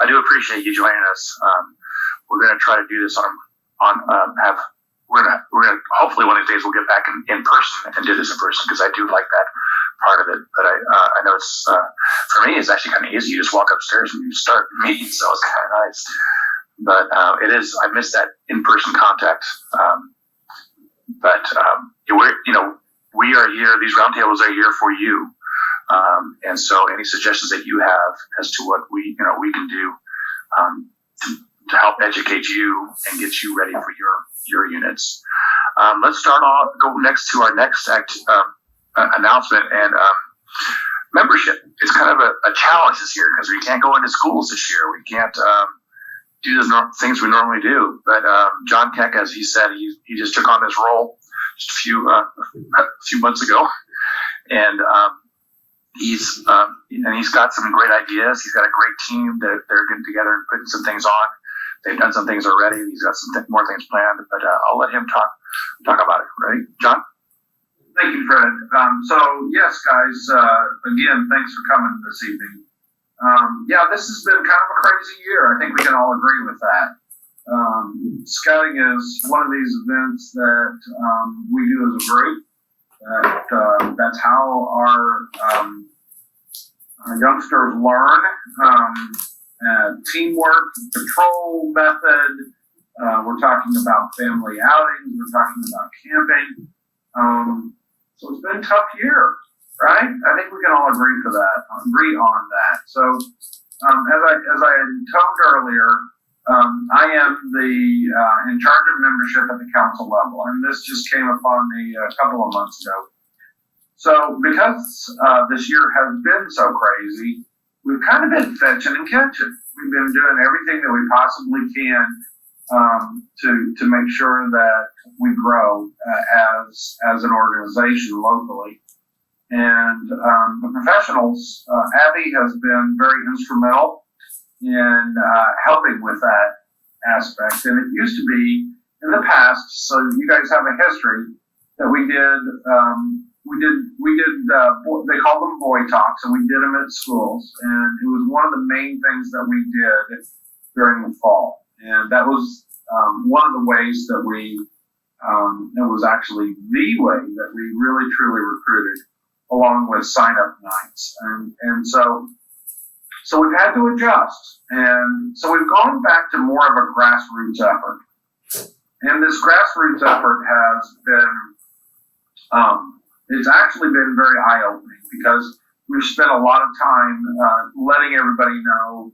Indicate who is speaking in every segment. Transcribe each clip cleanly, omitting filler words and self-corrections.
Speaker 1: I do appreciate you joining us. We're going to try to do this we're gonna hopefully one of these days we'll get back in person and do this in person, because I do like that part of it. But I know it's for me it's actually kind of easy. You just walk upstairs and you start meeting, so it's kind of nice. But it is, I miss that in person contact. But we are here. These roundtables are here for you, and so any suggestions that you have as to what we can do to help educate you and get you ready for your units. Let's go next to our next announcement, and membership. It's kind of a challenge this year because we can't go into schools this year. We can't do the things we normally do. But John Keck, as he said, he just took on this role just a few months ago, and he's got some great ideas. He's got a great team that they're getting together and putting some things on. They've done some things already. He's got some more things planned, but I'll let him talk about it. Right, John?
Speaker 2: Thank you, Fred. So yes, guys, again, thanks for coming this evening. This has been kind of a crazy year. I think we can all agree with that. Scouting is one of these events that we do as a group. That's how our youngsters learn. Teamwork, control method. We're talking about family outings. We're talking about camping. So it's been a tough year, right? I think we can all agree on that. So as I had told earlier, I am in charge of membership at the council level, and this just came upon me a couple of months ago. So because this year has been so crazy, we've kind of been fetching and catching. We've been doing everything that we possibly can to make sure that we grow as an organization locally. And the professionals, Abby has been very instrumental in helping with that aspect. And it used to be in the past, so you guys have a history, that we did they called them boy talks, and we did them at schools, and it was one of the main things that we did during the fall, and that was one of the ways that it was actually the way that we really truly recruited, along with sign-up nights, and so we've had to adjust, and so we've gone back to more of a grassroots effort, and this grassroots effort has been it's actually been very eye-opening, because we've spent a lot of time letting everybody know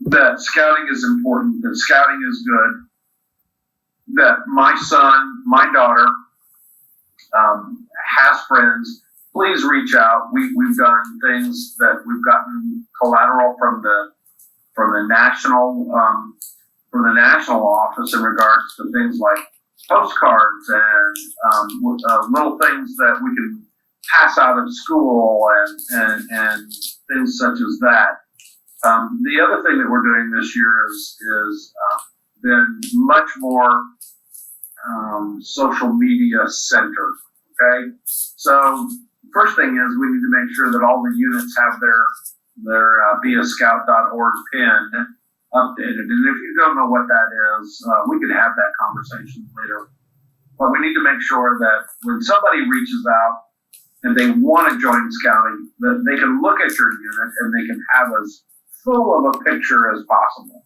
Speaker 2: that scouting is important, that scouting is good, that my son, my daughter has friends. Please reach out. We've done things that we've gotten collateral from the national office in regards to things like postcards and little things that we can pass out of school and things such as that. The other thing that we're doing this year is been much more social media centered. Okay, so first thing is we need to make sure that all the units have their beascout.org pin updated. And if you don't know what that is, we can have that conversation later. But we need to make sure that when somebody reaches out and they want to join scouting, that they can look at your unit and they can have as full of a picture as possible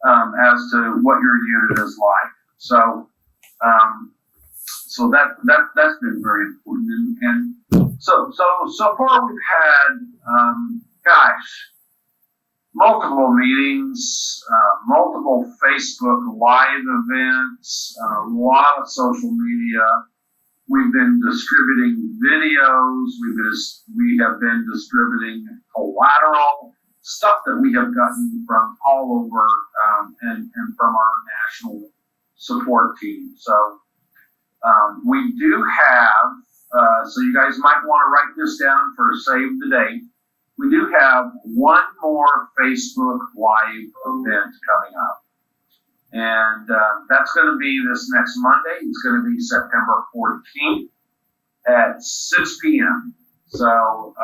Speaker 2: as to what your unit is like. So that's been very important. And so far we've had, multiple meetings, multiple Facebook Live events, a lot of social media. We've been distributing videos. We have been distributing collateral, stuff that we have gotten from all over and from our national support team. So we do have, so you guys might want to write this down for save the date. We do have one more Facebook Live event coming up. And that's going to be this next Monday. It's going to be September 14th at 6 p.m. So,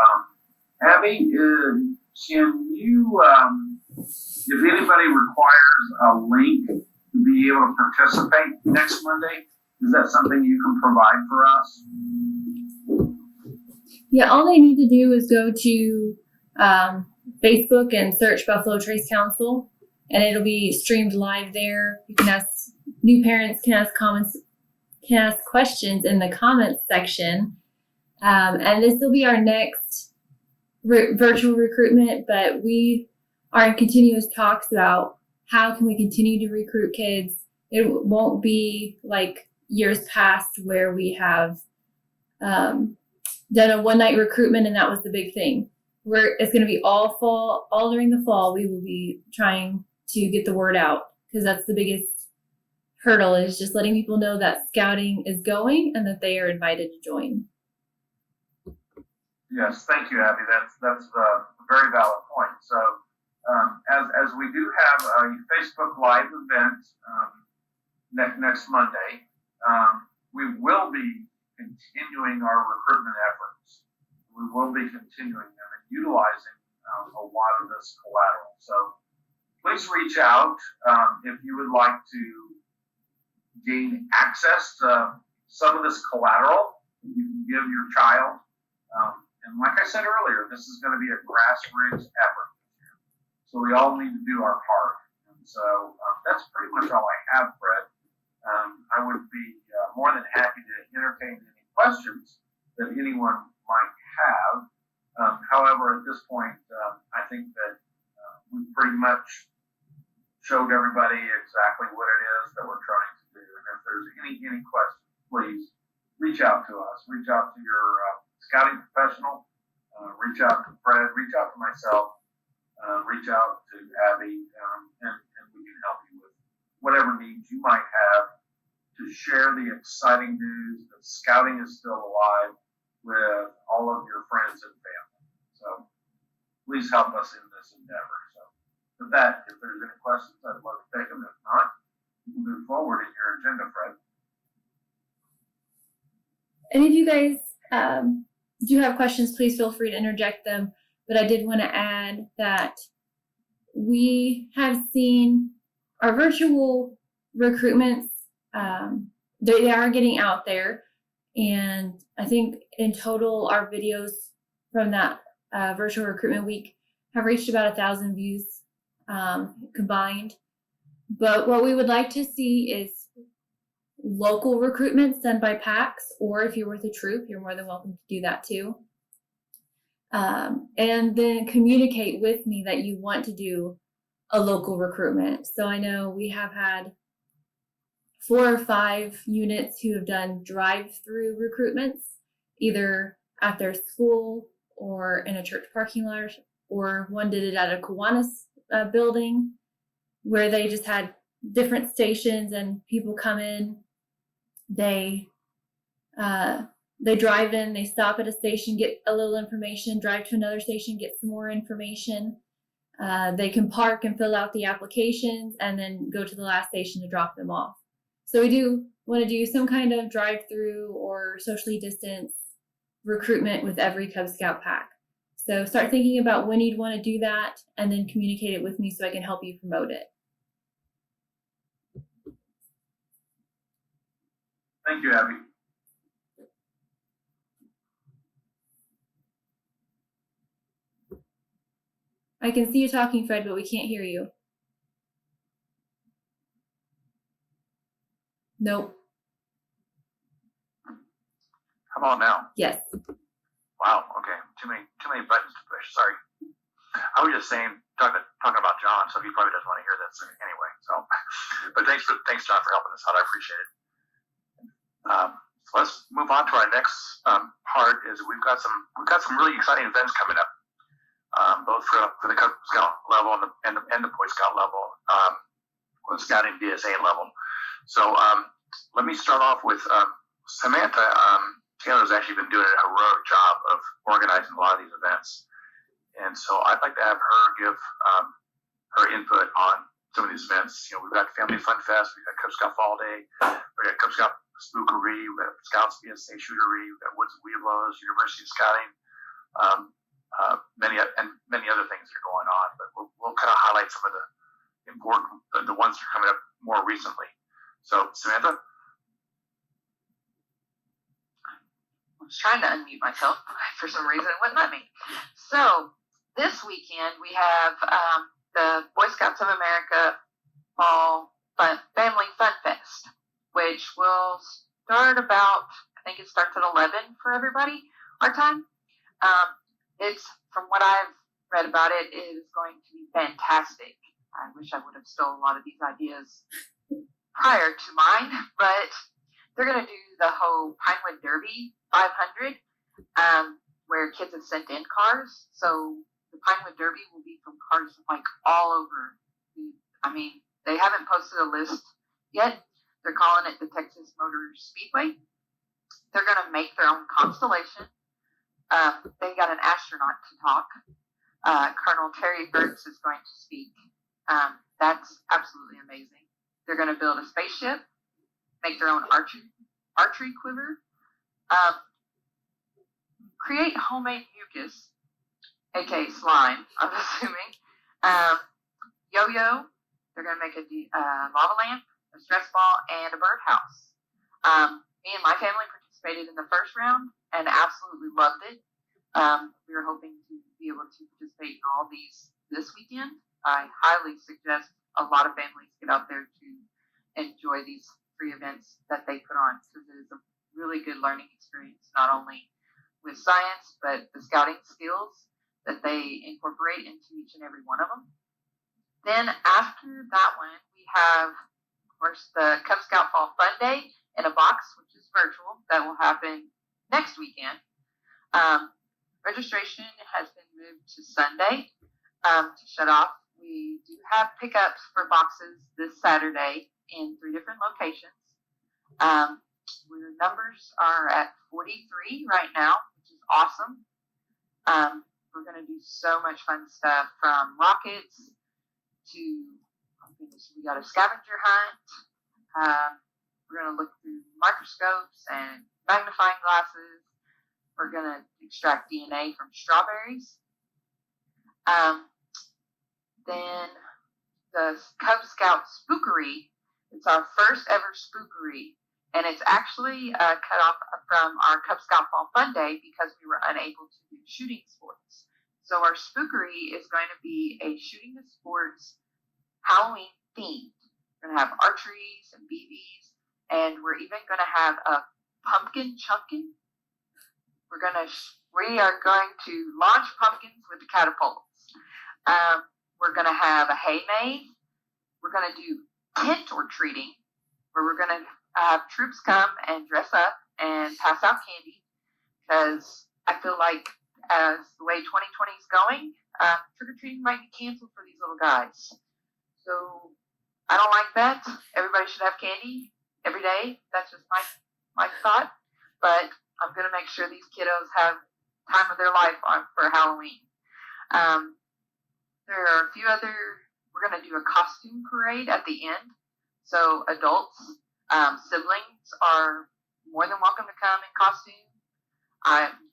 Speaker 2: Abby, can you If anybody requires a link to be able to participate next Monday, is that something you can provide for us?
Speaker 3: Yeah, all they need to do is go to Facebook and search Buffalo Trace Council, and it'll be streamed live there. You can ask new parents can ask questions in the comments section, and this will be our next virtual recruitment. But we are in continuous talks about how can we continue to recruit kids. It won't be like years past where we have done a one-night recruitment and that was the big thing. It's going to be all during the fall. We will be trying to get the word out because that's the biggest hurdle, is just letting people know that scouting is going and that they are invited to join.
Speaker 2: Yes, thank you, Abby. That's a very valid point. So as we do have a Facebook Live event next Monday, we will be continuing our recruitment efforts. We will be continuing them and utilizing a lot of this collateral. So please reach out if you would like to gain access to some of this collateral that you can give your child. And like I said earlier, this is going to be a grassroots effort. So we all need to do our part. And so that's pretty much all I have, Fred. I would be more than happy to entertain any questions that anyone might have. However, at this point, I think that we pretty much showed everybody exactly what it is that we're trying to do. And if there's any questions, please reach out to us. Reach out to your scouting professional. Reach out to Fred. Reach out to myself. Reach out to Abby, and we can help you with whatever needs you might have to share the exciting news that scouting is still alive with all of your friends and family. So please help us in this endeavor. So with that, if there's any questions, I'd love to take them. If not, we can move forward in your agenda, Fred.
Speaker 3: And if you guys do have questions, please feel free to interject them. But I did want to add that we have seen our virtual recruitments, they are getting out there. And I think in total, our videos from that virtual recruitment week have reached about 1,000 views combined. But what we would like to see is local recruitments done by PACs, or if you're with a troop, you're more than welcome to do that too. And then communicate with me that you want to do a local recruitment. So I know we have had 4 or 5 units who have done drive-through recruitments, either at their school or in a church parking lot, or one did it at a Kiwanis building where they just had different stations and people come in, they drive in, they stop at a station, get a little information, drive to another station, get some more information. They can park and fill out the applications and then go to the last station to drop them off. So we do want to do some kind of drive-through or socially distanced recruitment with every Cub Scout pack. So start thinking about when you'd want to do that and then communicate it with me so I can help you promote it.
Speaker 2: Thank you, Abby.
Speaker 3: I can see you talking, Fred, but we can't hear you. Nope.
Speaker 1: How about now?
Speaker 3: Yes.
Speaker 1: Wow. Okay. Too many buttons to push. Sorry. I was just saying, talking about John, so he probably doesn't want to hear this anyway. So, but thanks, John, for helping us out. I appreciate it. So let's move on to our next part. Is we've got some really exciting events coming up, both for the Cub Scout level and the Boy Scout level, or the Scouting BSA level. So let me start off with Samantha. Taylor's actually been doing a heroic job of organizing a lot of these events, and so I'd like to have her give her input on some of these events. You know, we've got Family Fun Fest, we've got Cub Scout Fall Day, we've got Cub Scout Spookery, we've got Scouts BSA Shootery, we've got Woods and Weeblos, University Scouting, many other things that are going on. But we'll kind of highlight highlight some of the important, the ones that are coming up more recently. So, Samantha?
Speaker 4: I was trying to unmute myself. For some reason, it wouldn't let me. So, this weekend we have the Boy Scouts of America Fall Family Fun Fest, which will start about, I think it starts at 11 for everybody, our time. It's, from what I've read about it, is going to be fantastic. I wish I would have stolen a lot of these ideas prior to mine, but they're going to do the whole Pinewood Derby 500, where kids have sent in cars. So the Pinewood Derby will be from cars like all over. I mean, they haven't posted a list yet. They're calling it the Texas Motor Speedway. They're going to make their own constellation. They got an astronaut to talk. Colonel Terry Burks is going to speak. That's absolutely amazing. They're going to build a spaceship, make their own archery quiver, create homemade mucus, aka slime, I'm assuming. Yo-yo. They're going to make a lava lamp, a stress ball, and a birdhouse. Me and my family participated in the first round and absolutely loved it. We were hoping to be able to participate in all these this weekend. I highly suggest a lot of families get out there to enjoy these free events that they put on, because it is a really good learning experience, not only with science, but the scouting skills that they incorporate into each and every one of them. Then after that one, we have, of course, the Cub Scout Fall Fun Day in a Box, which is virtual. That will happen next weekend. Registration has been moved to Sunday to shut off. We do have pickups for boxes this Saturday in 3 different locations. The numbers are at 43 right now, which is awesome. We're going to do so much fun stuff, from rockets to, we got a scavenger hunt. We're going to look through microscopes and magnifying glasses. We're going to extract DNA from strawberries. Then the Cub Scout Spookery. It's our first ever spookery, and it's actually cut off from our Cub Scout Fall Fun Day because we were unable to do shooting sports. So our spookery is going to be a shooting the sports Halloween themed. We're going to have archeries and BBs, and we're even going to have a pumpkin chunkin'. We are going to launch pumpkins with the catapults. We're going to have a hay maze. We're going to do tent or treating, where we're going to have troops come and dress up and pass out candy, because I feel like as the way 2020 is going, trick-or-treating might be canceled for these little guys. So I don't like that. Everybody should have candy every day. That's just my thought. But I'm going to make sure these kiddos have time of their life for Halloween. There are a few other, we're going to do a costume parade at the end. So adults, siblings are more than welcome to come in costume.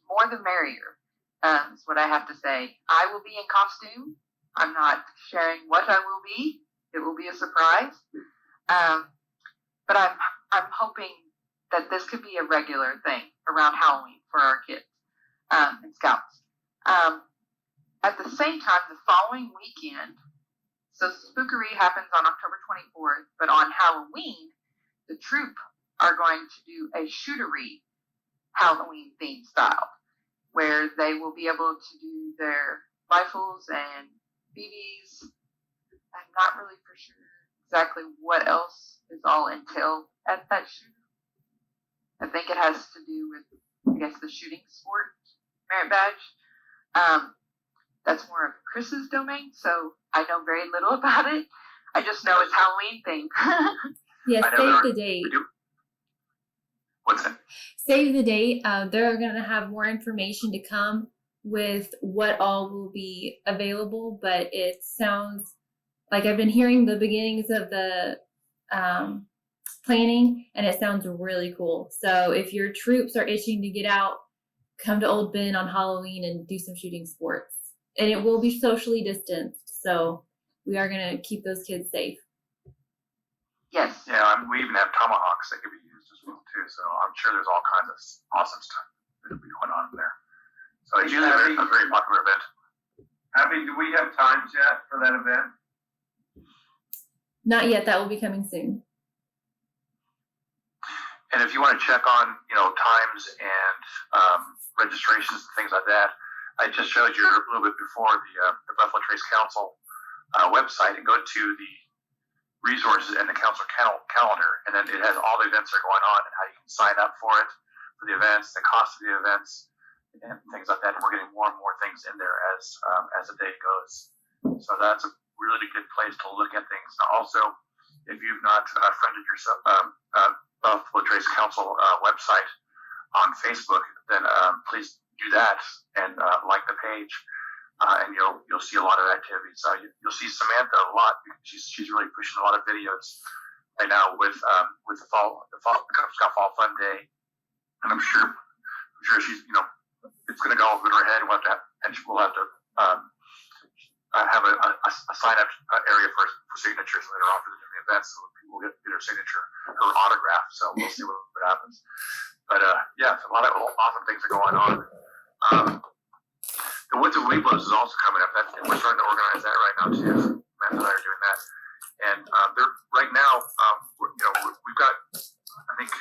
Speaker 4: More the merrier, is what I have to say. I will be in costume. I'm not sharing what I will be. It will be a surprise. But I'm hoping that this could be a regular thing around Halloween for our kids and scouts. At the same time, the following weekend, so Spookery happens on October 24th, but on Halloween, the troop are going to do a shootery Halloween theme style, where they will be able to do their rifles and BBs. I'm not really for sure exactly what else is all entailed at that shoot. I think it has to do with, I guess, the shooting sport merit badge. That's more of Chris's domain, so I know very little about it. I just know it's Halloween themed.
Speaker 3: Yes, save the date.
Speaker 1: What's that?
Speaker 3: Save the date. They're going to have more information to come with what all will be available, but it sounds like I've been hearing the beginnings of the planning, and it sounds really cool. So if your troops are itching to get out, come to Old Bend on Halloween and do some shooting sports. And it will be socially distanced, so we are going to keep those kids safe.
Speaker 4: Yes.
Speaker 1: Yeah, we even have tomahawks that could be used as well too. So I'm sure there's all kinds of awesome stuff that'll be going on there. So it's usually a very popular event.
Speaker 2: Abby, do we have times yet for that event?
Speaker 3: Not yet. That will be coming soon.
Speaker 1: And if you want to check on, times and registrations and things like that, I just showed you a little bit before the Buffalo Trace Council website, and go to the resources and the council calendar, and then it has all the events that are going on and how you can sign up for it, for the events, the cost of the events, and things like that. And we're getting more and more things in there as the day goes. So that's a really good place to look at things. Now, also, if you've not friended yourself, Buffalo Trace Council website on Facebook, then please do that and like the page, and you'll see a lot of activity. So you'll see Samantha a lot. She's really pushing a lot of videos right now with the Cub Scout Fall Fun Day, and I'm sure she's it's going to go over her head. We'll have to have a sign up area for signatures later on for the different events, so people will get her signature, her autograph. So we'll see what happens. But yeah, a lot of awesome things are going on. The Woods of Weeblos is also coming up. And we're starting to organize that right now too. Matt and I are doing that, and they're right now. We've got, I think,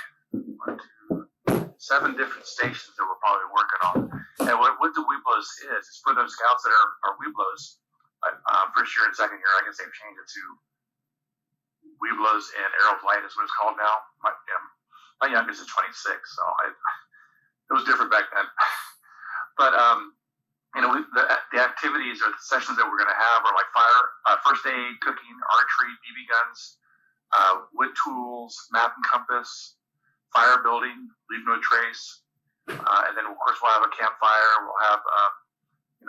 Speaker 1: 7 different stations that we're probably working on. And what Woods of Weeblos is for those scouts that are Weeblos. First year and second year, I guess they've changed it to Weeblos and Arrow of Light is what it's called now. My youngest is 26, so it was different back then. But the activities or the sessions that we're going to have are like first aid, cooking, archery, BB guns, wood tools, map and compass, fire building, leave no trace, and then of course we'll have a campfire. We'll have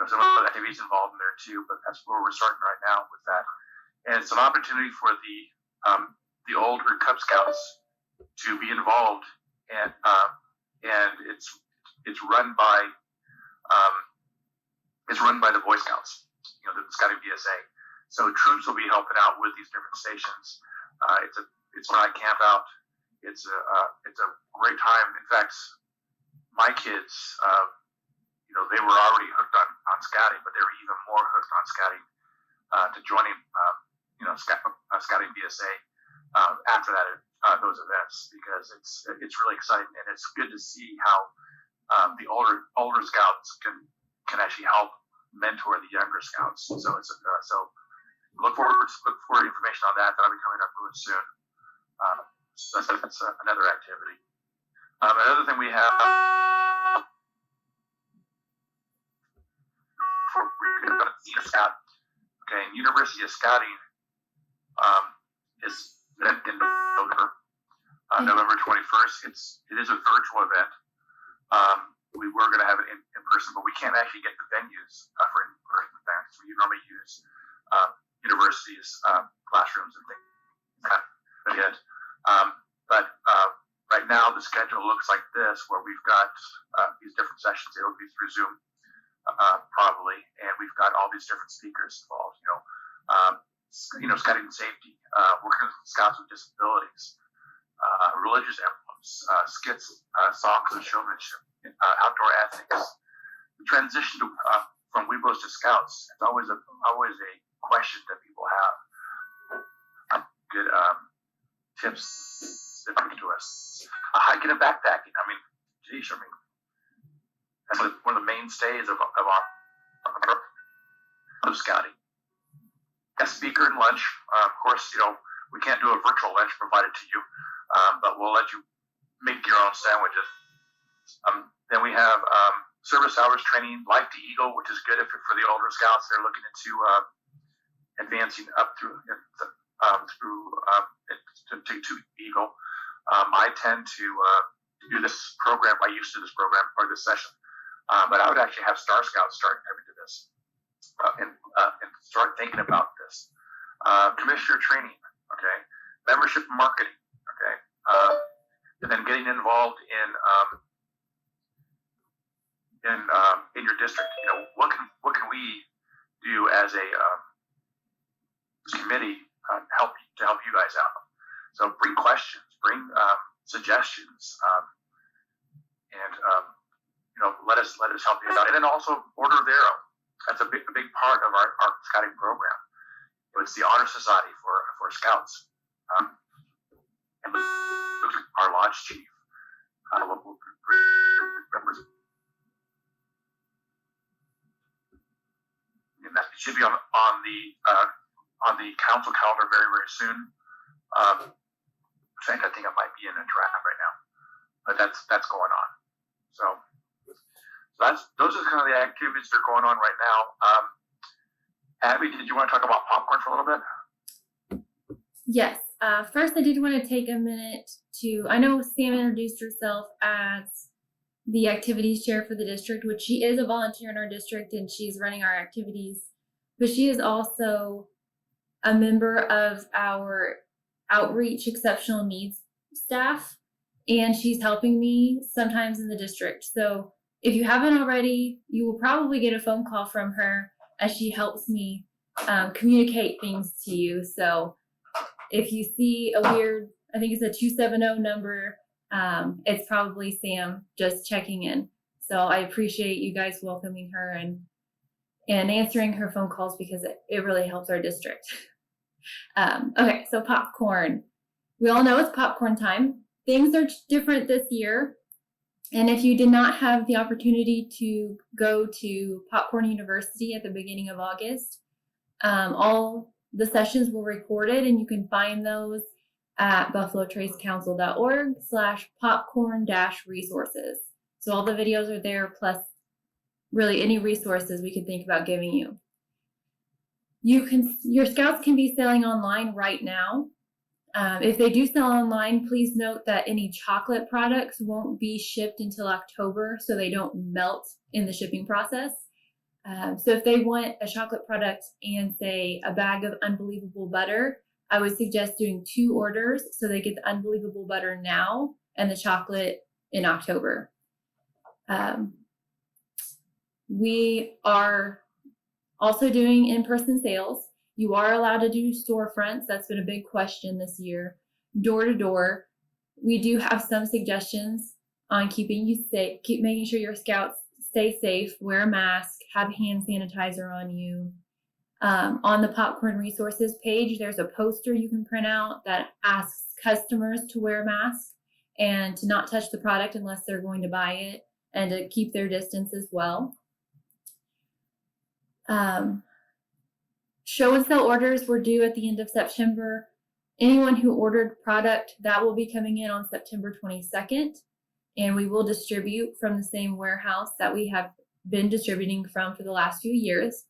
Speaker 1: some other activities involved in there too. But that's where we're starting right now with that, and it's an opportunity for the older Cub Scouts to be involved, and it's run by the Boy Scouts, the Scouting BSA. So troops will be helping out with these different stations. It's when I camp out. It's a great time. In fact, my kids, they were already hooked on scouting, but they were even more hooked on scouting to joining, Scouting BSA after those events, because it's really exciting, and it's good to see how the older scouts can actually help mentor the younger scouts. So it's so look forward to information on that. That'll be coming up really soon. So that's another activity. Another thing we have. Scout. Okay, University of Scouting is in November 21st. It is a virtual event. We were going to have it in person, but we can't actually get the venues for in-person events. We normally use universities, classrooms, and things like that. But right now, the schedule looks like this, where we've got these different sessions. It'll be through Zoom, probably, and we've got all these different speakers involved. Scouting and safety, working with scouts with disabilities, religious emblems, skits, songs and showmanship, outdoor ethics. The transition from Weeblos to Scouts, it's always a question that people have. Good tips that bring to us. Hiking and backpacking. That's one of the mainstays of scouting. A speaker and lunch. Of course, we can't do a virtual lunch provided to you, but we'll let you make your own sandwiches. Then we have service hours training, Life to Eagle, which is good for the older scouts. They're looking into advancing up through to Eagle. I tend to do this program. I used to do this program or this session, but I would actually have Star Scouts start coming to this and start thinking about this. Commissioner training, okay, membership marketing, okay, and then getting involved in your district. What can we do as a committee help you guys out. So bring questions, bring suggestions, and let us help you out. And then also Order of the Arrow. That's a big part of our scouting program. It's the honor society for scouts. And our lodge chief, local representative. And that should be on the council calendar very, very soon. I think it might be in a draft right now, but that's going on. So those are kind of the activities that are going on right now. Abby, did you want to talk about popcorn for a little bit?
Speaker 3: Yes. First, I did want to take a minute I know Sam introduced herself as the activities chair for the district, which she is a volunteer in our district and she's running our activities, but she is also a member of our outreach exceptional needs staff, and she's helping me sometimes in the district. So if you haven't already, you will probably get a phone call from her as she helps me communicate things to you. So if you see a weird, I think it's a 270 number, it's probably Sam just checking in. So I appreciate you guys welcoming her and answering her phone calls because it really helps our district. Okay, so popcorn. We all know it's popcorn time. Things are different this year. And if you did not have the opportunity to go to Popcorn University at the beginning of August, all the sessions were recorded and you can find those at buffalotraceCouncil.org/popcorn-resources. So all the videos are there, plus really any resources we could think about giving you. Your scouts can be selling online right now. If they do sell online, please note that any chocolate products won't be shipped until October, so they don't melt in the shipping process. So if they want a chocolate product and say a bag of Unbelievable butter, I would suggest doing 2 orders so they get the Unbelievable butter now and the chocolate in October. We are also doing in-person sales. You are allowed to do storefronts. That's been a big question this year. Door to door. We do have some suggestions on keeping you safe, keep making sure your scouts stay safe, wear a mask, have hand sanitizer on you. On the Popcorn Resources page, there's a poster you can print out that asks customers to wear masks and to not touch the product unless they're going to buy it and to keep their distance as well. Show and sell orders were due at the end of September. Anyone who ordered product, that will be coming in on September 22nd, and we will distribute from the same warehouse that we have been distributing from for the last few years,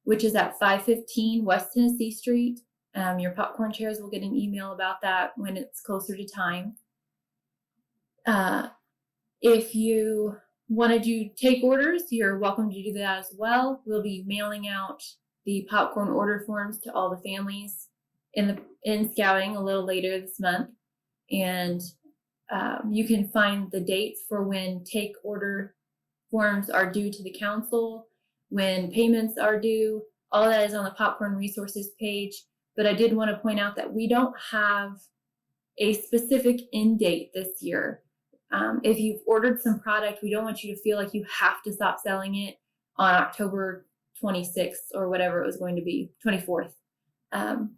Speaker 3: which is at 515 West Tennessee Street. Your popcorn chairs will get an email about that when it's closer to time. If you wanted to take orders, you're welcome to do that as well. We'll be mailing out the popcorn order forms to all the families in scouting a little later this month. And you can find the dates for when take order forms are due to the council, when payments are due. All that is on the Popcorn Resources page. But I did want to point out that we don't have a specific end date this year. If you've ordered some product, we don't want you to feel like you have to stop selling it on October 26th or whatever it was going to be, 24th. The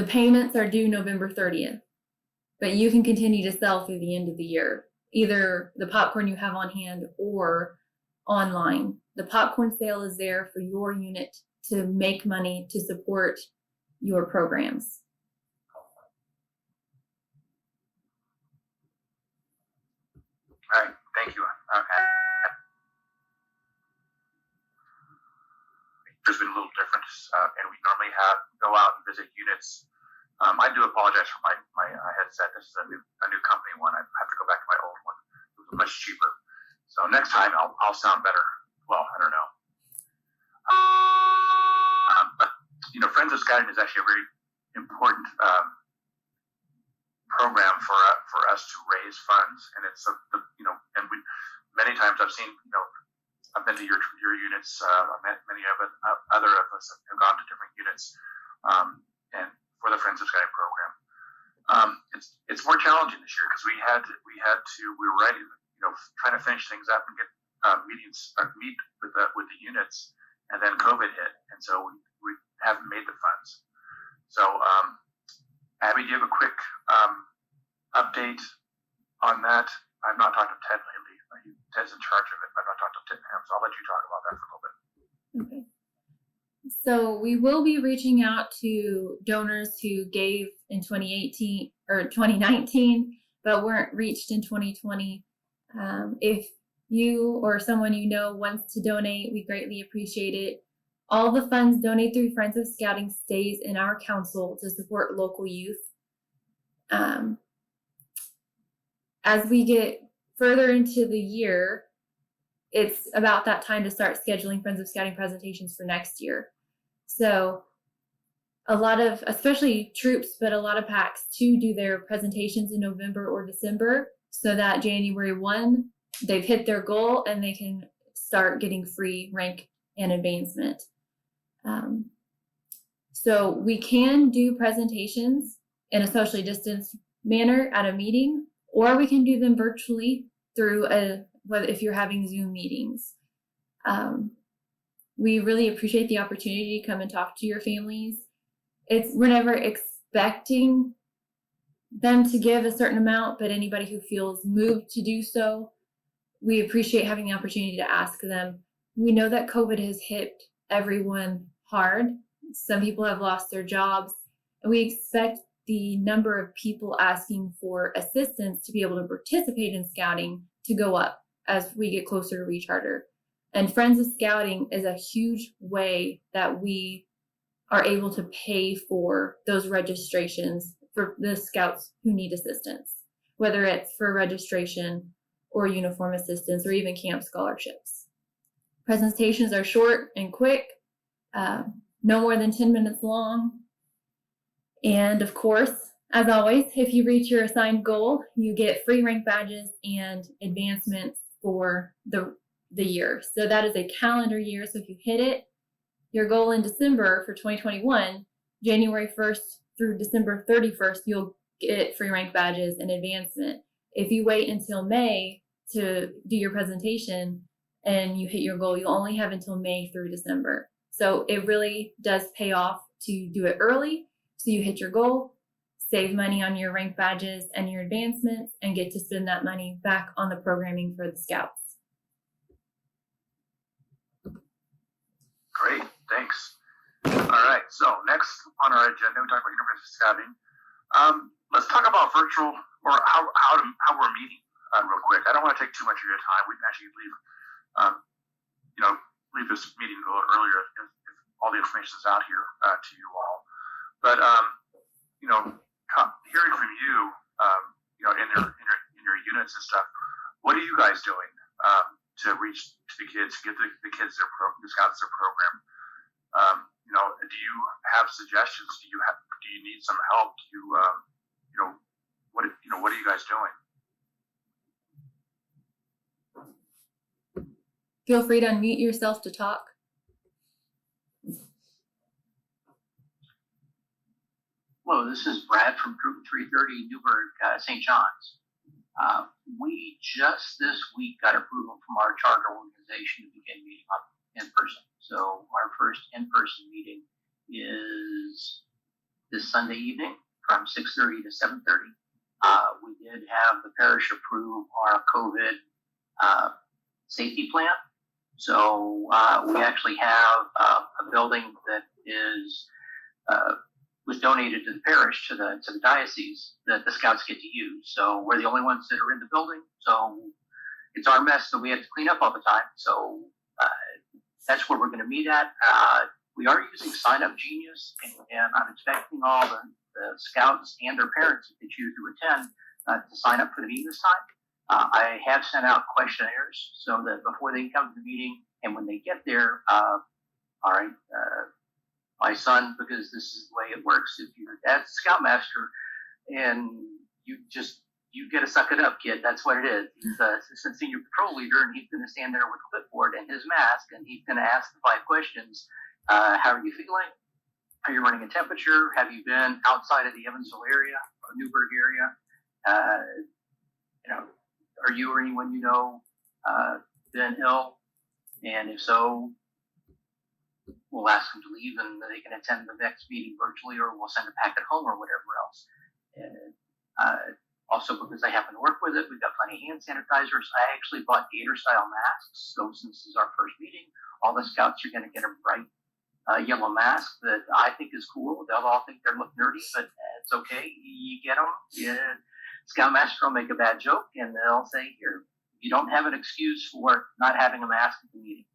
Speaker 3: payments are due November 30th, but you can continue to sell through the end of the year, either the popcorn you have on hand or online. The popcorn sale is there for your unit to make money to support your programs.
Speaker 1: All right, thank you. There's been a little difference, and we normally go out and visit units. I do apologize for my headset. This is a new company one. I have to go back to my old one. It was much cheaper. So next time I'll sound better. Well, I don't know. But Friends of Scouting is actually a very important program for us to raise funds, and it's and we many times I've seen I've been to your units. Many of other of us have gone to different units. and for the Friends of Scouting program. It's more challenging this year because we were ready, trying to finish things up and get meet with the units, and then COVID hit, and so we haven't made the funds. So, Abby, do you have a quick update on that? I've not talked to Ted lately. Ted's in charge of it. I've not talked to him, so I'll let you talk about that for a little bit.
Speaker 3: Okay. So we will be reaching out to donors who gave in 2018 or 2019, but weren't reached in 2020. If you or someone you know wants to donate, we greatly appreciate it. All the funds donated through Friends of Scouting stays in our council to support local youth. As we get further into the year, it's about that time to start scheduling Friends of Scouting presentations for next year. So a lot of, especially troops, but a lot of packs too, do their presentations in November or December so that January 1, they've hit their goal and they can start getting free rank and advancement. So we can do presentations in a socially distanced manner at a meeting, or we can do them virtually through if you're having Zoom meetings. We really appreciate the opportunity to come and talk to your families. We're never expecting them to give a certain amount, but anybody who feels moved to do so, we appreciate having the opportunity to ask them. We know that COVID has hit everyone hard. Some people have lost their jobs, and we expect the number of people asking for assistance to be able to participate in scouting to go up as we get closer to recharter. And Friends of Scouting is a huge way that we are able to pay for those registrations for the scouts who need assistance, whether it's for registration or uniform assistance or even camp scholarships. Presentations are short and quick, no more than 10 minutes long. And of course, as always, if you reach your assigned goal, you get free rank badges and advancements for the year. So that is a calendar year. So if you hit it, your goal in December for 2021, January 1st through December 31st, you'll get free rank badges and advancement. If you wait until May to do your presentation and you hit your goal, you'll only have until May through December. So it really does pay off to do it early, so you hit your goal, save money on your rank badges and your advancements, and get to spend that money back on the programming for the scouts.
Speaker 1: Great, thanks. All right, so next on our agenda, we talk about university scouting. Let's talk about virtual, or how we're meeting real quick. I don't want to take too much of your time. We can actually leave this meeting a little earlier if all the information is out here to you all. But hearing from you, in your units and stuff, what are you guys doing to reach to the kids, to get the kids the scouts their program? Do you have suggestions? Do you need some help? What are you guys doing?
Speaker 3: Feel free to unmute yourself to talk.
Speaker 5: Hello, this is Brad from Troop 330 Newburgh, St. John's. We just this week got approval from our charter organization to begin meeting in person. So our first in-person meeting is this Sunday evening from 6:30 to 7:30. We did have the parish approve our COVID safety plan. So we actually have a building that was donated to the parish, to the diocese, that the scouts get to use. So we're the only ones that are in the building. So it's our mess that we have to clean up all the time. So that's where we're going to meet at. We are using Sign Up Genius, and I'm expecting all the scouts and their parents, if they choose to attend, to sign up for the meeting this time. I have sent out questionnaires so that before they come to the meeting and when they get there, my son, because this is the way it works, if your dad's a scoutmaster and you get to suck it up, kid. That's what it is. He's assistant senior patrol leader, and he's going to stand there with a clipboard and his mask, and he's going to ask the 5 questions. How are you feeling? Are you running a temperature? Have you been outside of the Evansville area or Newburgh area? Are you or anyone you know been ill? And if so, we'll ask them to leave and they can attend the next meeting virtually, or we'll send a packet home or whatever else. And, also, because I happen to work with it, we've got plenty of hand sanitizers. I actually bought Gator-style masks, so since this is our first meeting, all the scouts are going to get a bright yellow mask that I think is cool. They'll all think they look nerdy, but it's okay. You get them. Yeah. Scoutmaster will make a bad joke, and they'll say, here, you don't have an excuse for not having a mask at the meeting.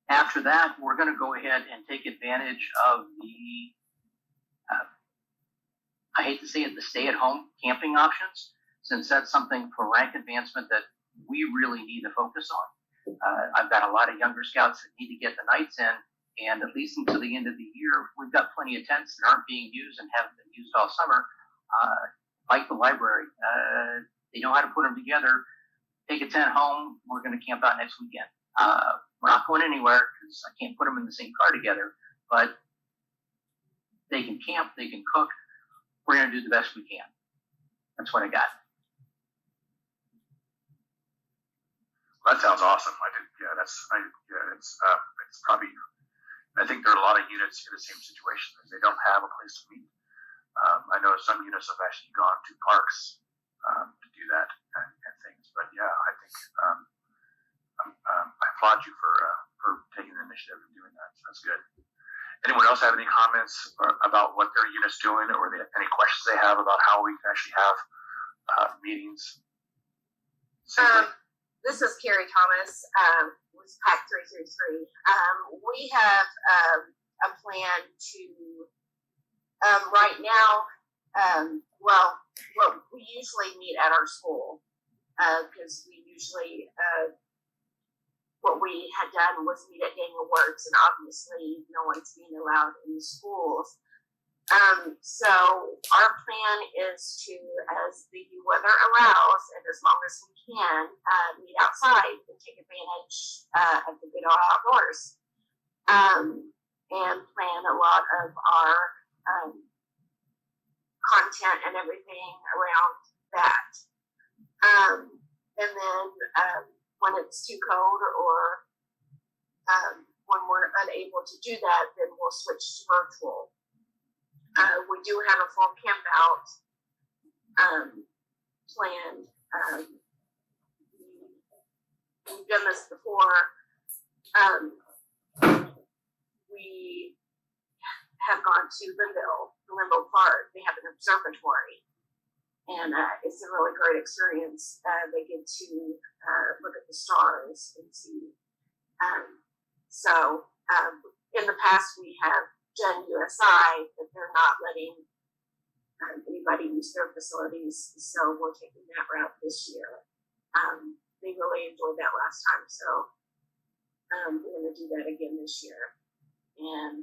Speaker 5: After that, we're going to go ahead and take advantage of the I hate to say it, the stay-at-home camping options, since that's something for rank advancement that we really need to focus on. I've got a lot of younger scouts that need to get the nights in, and at least until the end of the year, we've got plenty of tents that aren't being used and haven't been used all summer, like the library. They know how to put them together. Take a tent home. We're going to camp out next weekend. We're not going anywhere because I can't put them in the same car together, but they can camp, they can cook. We're going to do the best we can. That's what I got.
Speaker 1: That sounds awesome. It's probably, I think there are a lot of units in the same situation. They don't have a place to meet. I know some units have actually gone to parks to do that and things. But yeah, I think I applaud you for taking the initiative and doing that. So that's good. Anyone else have any comments about what their unit's doing, or any questions they have about how we can actually have meetings safely?
Speaker 6: This is Carrie Thomas with PAC 333. We have a plan to right now. Well, we usually meet at our school because we usually. What we had done was meet at Daniel Works, and obviously no one's being allowed in the schools. So our plan is to, as the weather allows, and as long as we can, meet outside and take advantage of the good outdoors, and plan a lot of our content and everything around that. And then when it's too cold or when we're unable to do that, then we'll switch to virtual. We do have a fall camp out planned. We've done this before. We have gone to Linville Park. They have an observatory. And it's a really great experience. They get to look at the stars and see. In the past, we have done USI, but they're not letting anybody use their facilities. So we're taking that route this year. They really enjoyed that last time. So we're going to do that again this year. And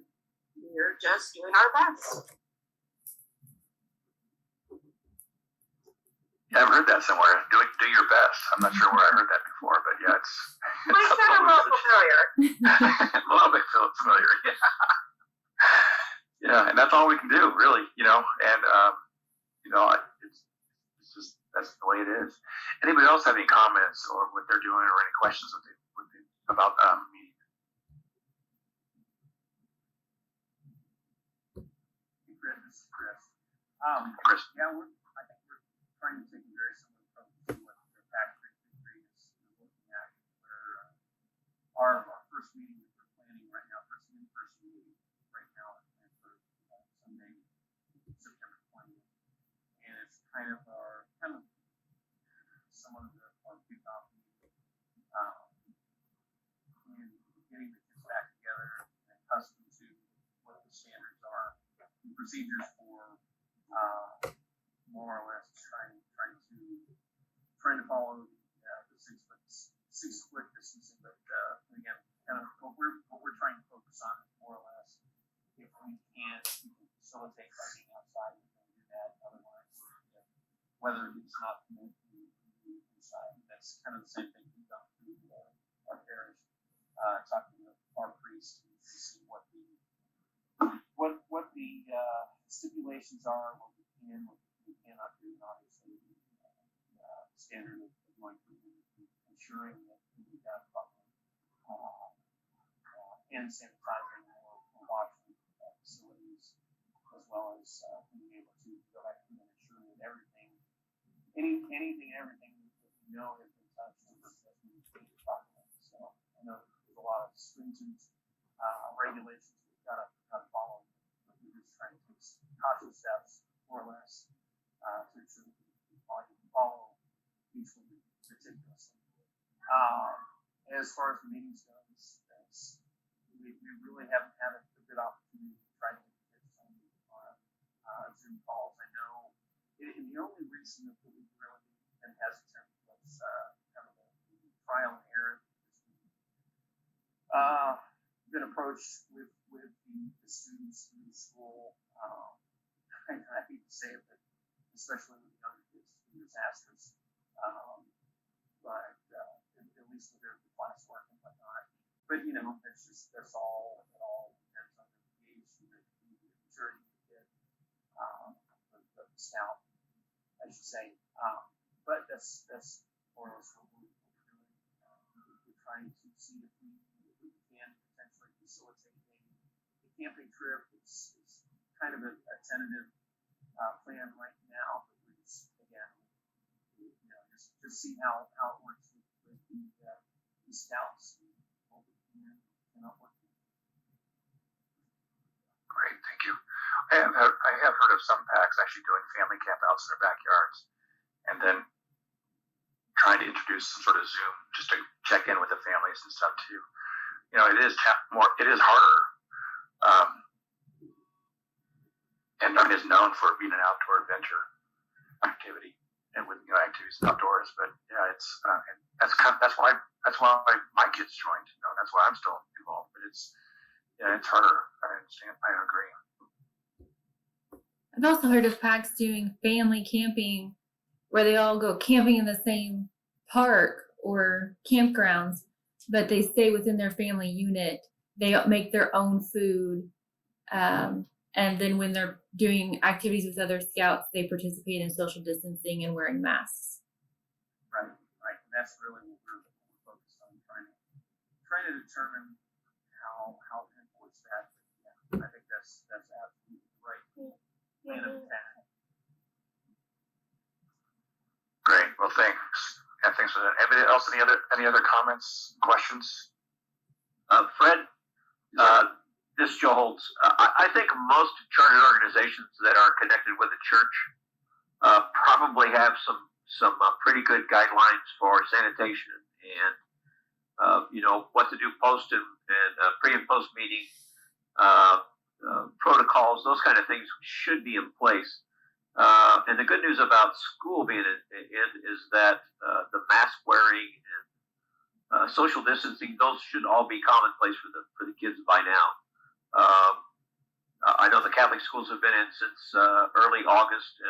Speaker 6: we're just doing our best.
Speaker 1: Yeah, I've heard that somewhere. Do your best. I'm not sure where I heard that before, but yeah, it's
Speaker 6: Might sound a little familiar.
Speaker 1: a little bit familiar. Yeah. Yeah, and that's all we can do, really. And it's just that's the way it is. Anybody else have any comments or what they're doing, or any questions about meeting?
Speaker 7: This is Chris.
Speaker 1: Chris.
Speaker 7: Yeah, I think we're trying to take a very similar approach to what the PAC 333 is looking at, where our first meeting that we're planning right now, first in-person meeting right now, is for Sunday, September 20th, and it's kind of some of our kickoff meeting, and getting the kids back together and accustomed to what the standards are and procedures for. More or less trying to follow the 6 foot distancing, but again, kind of what we're trying to focus on is more or less if we can facilitate biking outside, we can do that. Otherwise, whether it's not meant to be inside, that's kind of the same thing we've done through our parish, talking to our priest to see what the stipulations are, what we can, what we cannot do, and obviously standard of going through and ensuring that we've got proper hand sanitizing or washing facilities, as well as being able to go back through and ensure that everything, anything and everything that we know has been touched has been maintained properly. So I know there's a lot of stringent regulations we've got to follow, but we're just trying to take cautious steps, more or less, to ensure that we follow each one meticulously. As far as the meetings go, we really haven't had a good opportunity to try to get some Zoom calls. I know, and the only reason that we've really been hesitant was kind of the trial and error. Been approached with the students in the school. I hate to say it, but especially with the younger kids, who just asked us, but at least with their classwork and whatnot. But that's all. It all depends on the age and the maturity of the kid, the scout, I should say. But that's more or less what we're doing. We're trying to see if we can potentially facilitate a camping trip. It's kind of a tentative plan right now, but we're just just see how it works with the scouts.
Speaker 1: Great, thank you. I have heard of some packs actually doing family campouts in their backyards, and then trying to introduce some sort of Zoom just to check in with the families and stuff too. It is harder, and it is known for being an outdoor adventure activity and with activities outdoors. But yeah, it's and that's why my kids joined. That's why I'm still involved. But it's harder. I understand. I agree.
Speaker 3: I've also heard of packs doing family camping where they all go camping in the same park or campgrounds, but they stay within their family unit. They make their own food. And then when they're doing activities with other scouts, they participate in social distancing and wearing masks.
Speaker 7: Right. And that's really what we're focused on, trying to determine how to enforce that. But yeah, I think that's absolutely right. Plan of attack.
Speaker 1: Great. Well, thanks. Yeah, thanks for that. Anybody else? Any other comments, questions?
Speaker 5: Fred, this is Joe Holtz. I think most chartered organizations that are connected with a church probably have some pretty good guidelines for sanitation and what to do post and pre and post meeting protocols. Those kind of things should be in place. And the good news about school being in is that the mask wearing and social distancing, those should all be commonplace for the kids by now. I know the Catholic schools have been in since early August,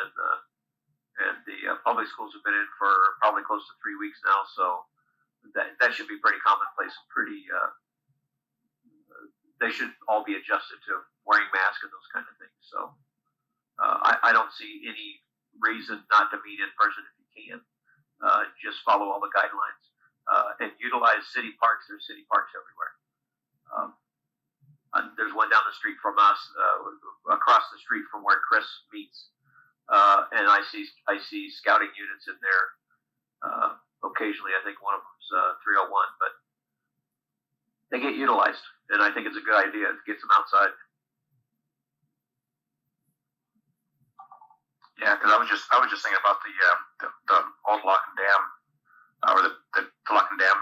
Speaker 5: and the public schools have been in for probably close to 3 weeks now. So that should be pretty commonplace and pretty. They should all be adjusted to wearing masks and those kind of things. So I don't see any reason not to meet in person if you can. Just follow all the guidelines and utilize city parks. There's city parks everywhere. There's one down the street from us, across the street from where Chris meets, and I see scouting units in there occasionally. I think one of them's 301, but they get utilized, and I think it's a good idea to get them outside.
Speaker 1: Yeah, because I was just thinking about the old Lock and Dam, or the Lock and Dam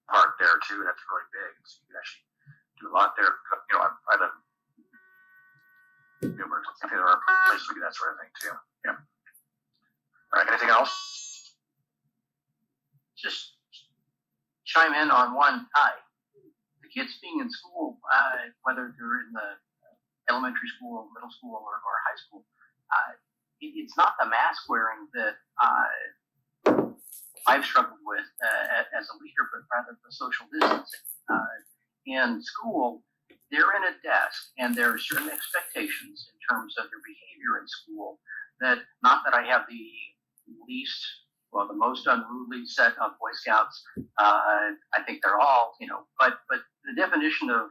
Speaker 1: park there too. That's really big, so you can actually do a lot there. I live in numerous. I think there are places to do that sort of thing too. Yeah. All right. Anything else?
Speaker 5: Just chime in on one. The kids being in school, whether they're in the elementary school, middle school, or high school, it's not the mask wearing that I've struggled with as a leader, but rather the social distancing. In school, they're in a desk and there are certain expectations in terms of their behavior in school that, not that I have the most unruly set of Boy Scouts. I think they're all, but the definition of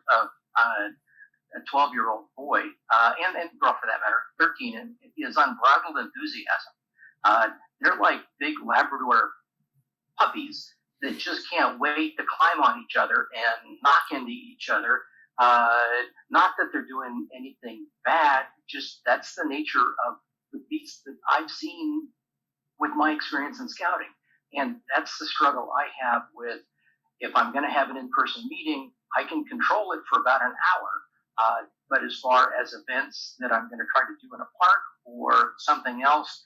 Speaker 5: a 12-year-old boy, and girl for that matter, 13, is unbridled enthusiasm. They're like big Labrador puppies that just can't wait to climb on each other and knock into each other. Not that they're doing anything bad, just that's the nature of the beasts that I've seen with my experience in scouting. And that's the struggle I have with, if I'm going to have an in-person meeting, I can control it for about an hour. But as far as events that I'm going to try to do in a park or something else,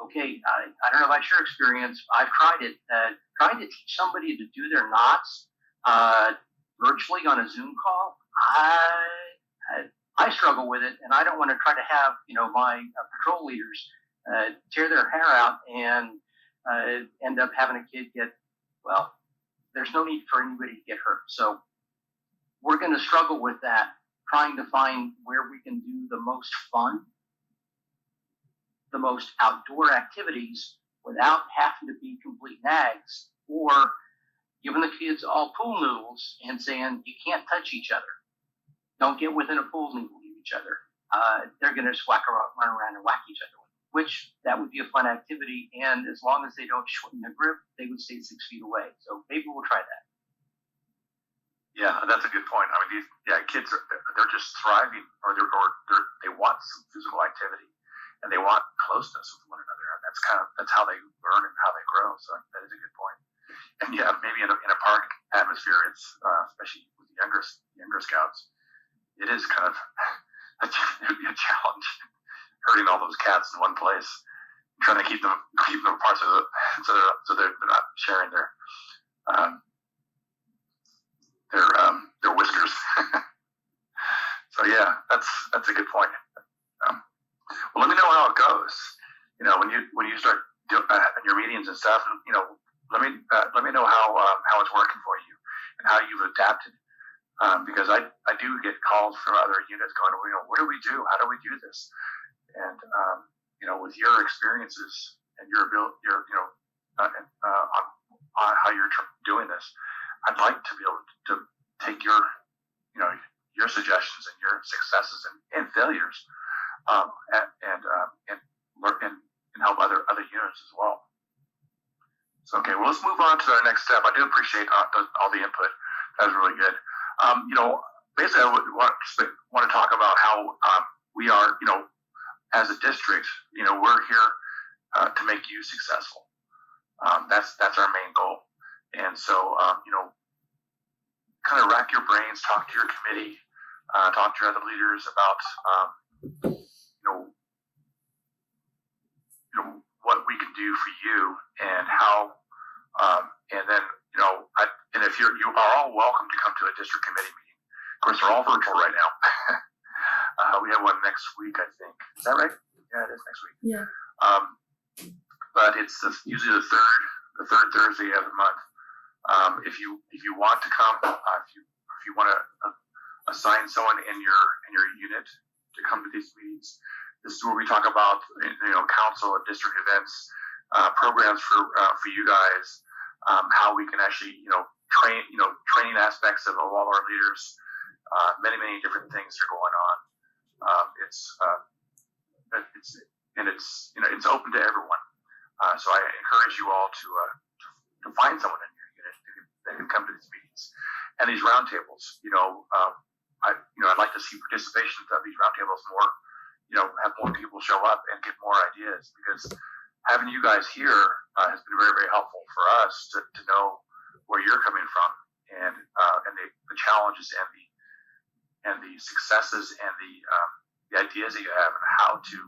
Speaker 5: okay, I don't know about your experience. I've tried it. Trying to teach somebody to do their knots virtually on a Zoom call, I struggle with it, and I don't want to try to have my patrol leaders tear their hair out and end up having a kid get, well, there's no need for anybody to get hurt. So we're going to struggle with that, trying to find where we can do the most fun, the most outdoor activities without having to be complete nags, or giving the kids all pool noodles and saying you can't touch each other. Don't get within a pool noodle of each other. They're going to just run around and whack each other, which that would be a fun activity. And as long as they don't shorten their grip, they would stay 6 feet away. So maybe we'll try that.
Speaker 1: Yeah, that's a good point. I mean, kids they're just thriving, or they want some physical activity, and they want closeness with one another, and that's how they learn and how they grow. So that is a good point. And yeah, maybe in a park atmosphere, it's especially with the younger scouts, it is kind of it would be a challenge herding all those cats in one place, trying to keep them apart so they're not sharing their whiskers. So yeah, that's a good point. Well, let me know how it goes. When you start doing your meetings and stuff, let me know how it's working for you and how you've adapted. Because I do get calls from other units going, what do we do? How do we do this? And with your experiences and your ability, on how you're doing this, I'd like to be able to take your suggestions and your successes and failures, and learn and help other units as well. So okay, well, let's move on to our next step. I do appreciate all the input. That was really good. Basically, I would want to talk about how we are, as a district, we're here to make you successful. That's our main goal. And so, kind of rack your brains, talk to your committee, talk to your other leaders about, what we can do for you and how, and then, and if you are all welcome to come to a district committee meeting. Of course, they're all virtual right now. We have one next week, I think. Is that right? Yeah, it is next week.
Speaker 3: Yeah.
Speaker 1: But it's usually the third Thursday of the month. If you want to come, if you want to assign someone in your unit to come to these meetings, this is where we talk about council and district events, programs for you guys, how we can actually training aspects of all our leaders, many different things are going on. It's open to everyone. So I encourage you all to find someone in your unit that can come to these meetings and these roundtables. I'd like to see participation of these roundtables more. Have more people show up and get more ideas, because having you guys here has been very, very helpful for us to know where you're coming from and the challenges and the successes and the ideas that you have and how to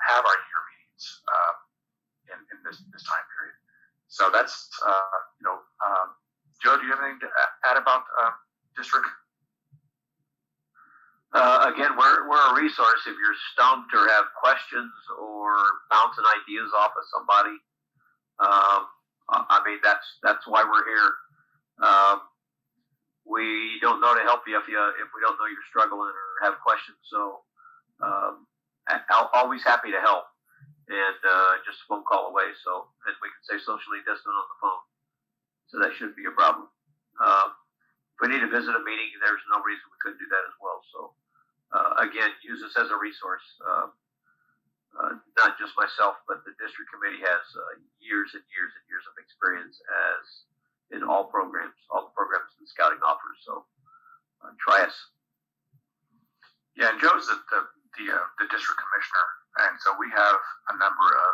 Speaker 1: have our year meetings in this time period. So that's Joe, do you have anything to add about district?
Speaker 8: Again, we're a resource if you're stumped or have questions or bouncing ideas off of somebody. I mean, that's why we're here. we don't know to help you if we don't know you're struggling or have questions. So always happy to help, and just a phone call away. So and we can stay socially distant on the phone. So that shouldn't be a problem. If we need to visit a meeting, there's no reason we couldn't do that as well. So again, use this as a resource. Not just myself, but the district committee has years and years and years of experience as in all the programs that scouting offers. So try us.
Speaker 1: Yeah, and Joe's the district commissioner, and so we have a number of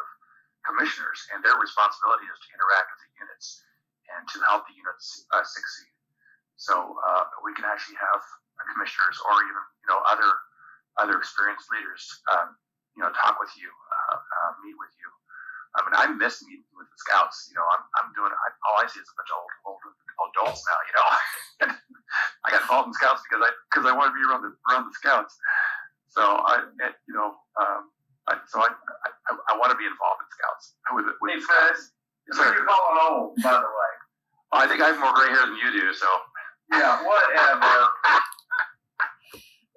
Speaker 1: commissioners, and their responsibility is to interact with the units and to help the units succeed. So we can actually have commissioners or even other experienced leaders talk with you, meet with you. I mean, I miss meeting with the scouts. I'm doing all I see is a bunch of old adults now. I got involved in scouts because I wanted to be around the scouts. So I want to be involved in scouts with
Speaker 2: Hey,
Speaker 1: scouts.
Speaker 2: Fred, so you're calling old, by the way.
Speaker 1: I think I have more gray hair than you do. So
Speaker 2: Yeah, whatever.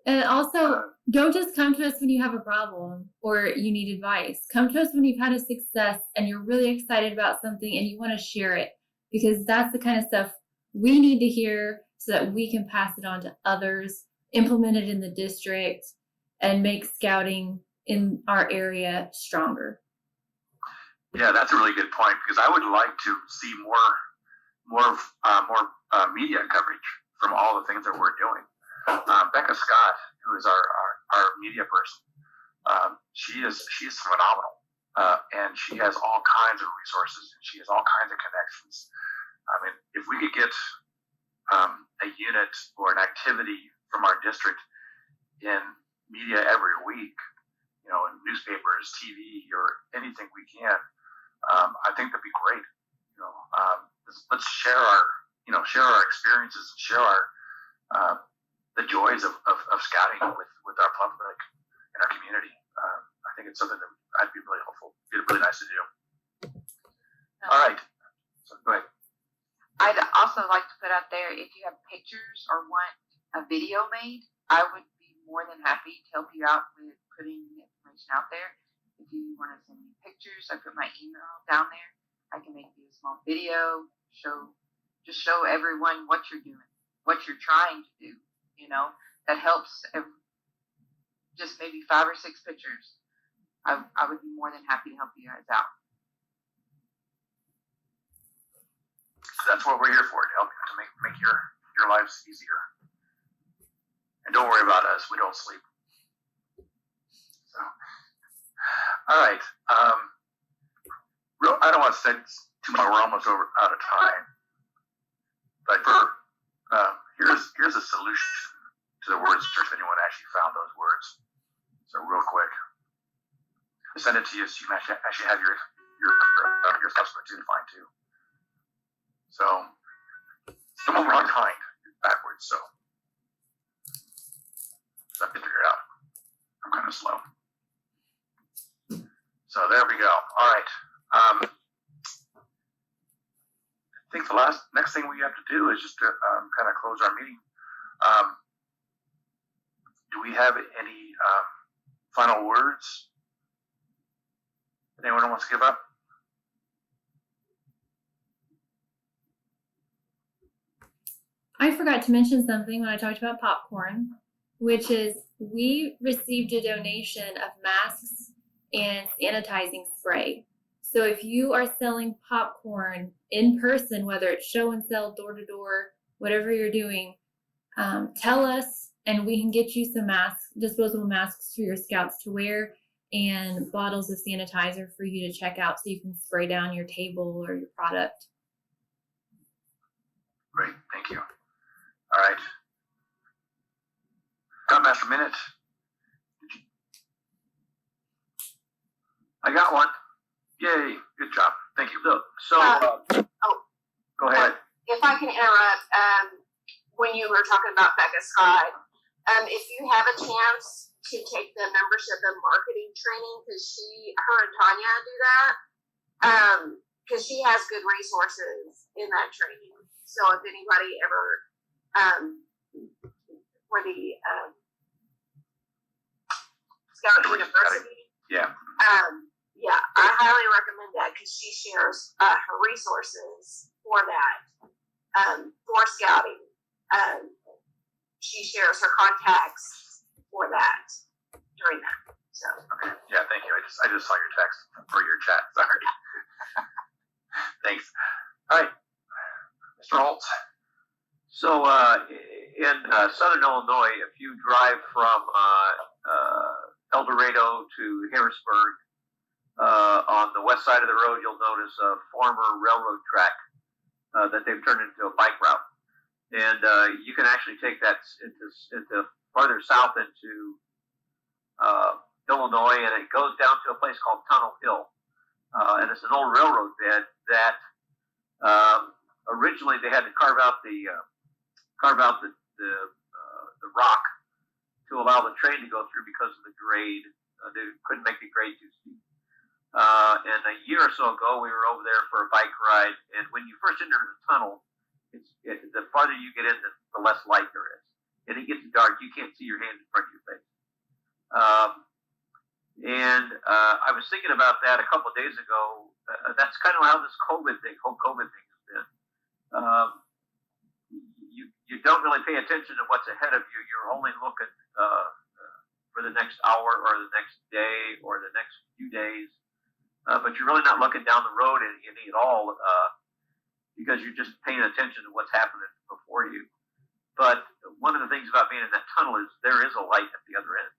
Speaker 3: And also, don't just come to us when you have a problem or you need advice. Come to us when you've had a success and you're really excited about something and you want to share it, because that's the kind of stuff we need to hear so that we can pass it on to others, implement it in the district, and make scouting in our area stronger.
Speaker 1: yeah, that's a really good point, because I would like to see more media coverage from all the things that we're doing. Becca Scott, who is our media person, she is phenomenal, and she has all kinds of resources and she has all kinds of connections. I mean, if we could get a unit or an activity from our district in media every week, in newspapers, TV, or anything we can, I think that'd be great. Let's share our experiences and share our the joys of scouting with our public and our community. I think it's something that I'd be really helpful. It'd be really nice to do. All right. So go ahead.
Speaker 4: I'd also like to put out there, if you have pictures or want a video made, I would be more than happy to help you out with putting the information out there. If you want to send me pictures, I put my email down there. I can make you a small video, show everyone what you're doing, what you're trying to do. That helps. Just maybe 5 or 6 pictures. I would be more than happy to help you guys out.
Speaker 1: So that's what we're here for, to help you, to make your lives easier. And don't worry about us. We don't sleep. So, all right. I don't want to say too much. We're almost out of time. But here's a solution to the word search if anyone actually found those words. So real quick, I send it to you so you can actually have your customer to find too. So some of them are behind backwards, so I have to figure it out. I'm kind of slow. So there we go. All right. I think the next thing we have to do is just to kind of close our meeting. Do we have any final words that anyone wants to give up?
Speaker 3: I forgot to mention something when I talked about popcorn, which is we received a donation of masks and sanitizing spray. So if you are selling popcorn in person, whether it's show and sell, door to door, whatever you're doing, tell us and we can get you some masks, disposable masks for your scouts to wear, and bottles of sanitizer for you to check out so you can spray down your table or your product.
Speaker 1: Great, thank you. All right. Master Minute. I got one. Yay, good job. Thank you. So go ahead.
Speaker 6: If I can interrupt, when you were talking about Becca Scott, if you have a chance to take the membership and marketing training, because her and Tanya do that, because she has good resources in that training. So if anybody ever for the Scout University.
Speaker 1: Yeah.
Speaker 6: Yeah, I highly recommend that because she shares her resources for that, for scouting. She shares her contacts for that during that. So.
Speaker 1: Okay. Yeah. Thank you. I just saw your text or your chat. Sorry. Thanks. All right, Mr. Holtz.
Speaker 8: So in southern Illinois, if you drive from El Dorado to Harrisburg, on the west side of the road, you'll notice a former railroad track that they've turned into a bike route. And you can actually take that into farther south into Illinois, and it goes down to a place called Tunnel Hill. And it's an old railroad bed that originally they had to carve out the rock to allow the train to go through because of the grade. They couldn't make the grade too steep. And a year or so ago, we were over there for a bike ride, and when you first enter the tunnel, the farther you get in, the less light there is. And it gets dark; you can't see your hand in front of your face. I was thinking about that a couple of days ago. That's kind of how this whole COVID thing has been. You don't really pay attention to what's ahead of you. You're only looking for the next hour or the next day or the next few days. But you're really not looking down the road any at all because you're just paying attention to what's happening before you. But one of the things about being in that tunnel is there is a light at the other end.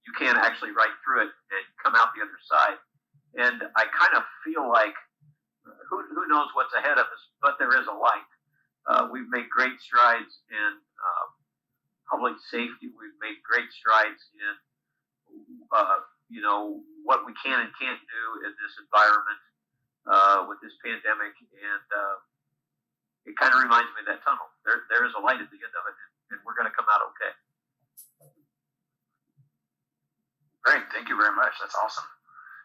Speaker 8: You can actually ride through it and come out the other side. And I kind of feel like who knows what's ahead of us, but there is a light. We've made great strides in public safety. We've made great strides in what we can and can't do in this environment with this pandemic, and it kind of reminds me of that tunnel. There is a light at the end of it, and we're going to come out okay.
Speaker 1: Great, thank you very much. That's awesome.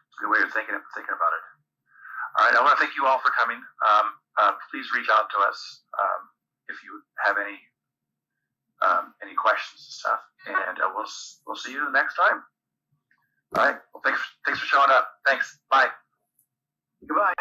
Speaker 1: It's a good way of thinking about it. All right, I want to thank you all for coming. Please reach out to us if you have any questions and stuff, and we'll see you next time. All right. Well, thanks for showing up. Thanks. Bye.
Speaker 8: Goodbye.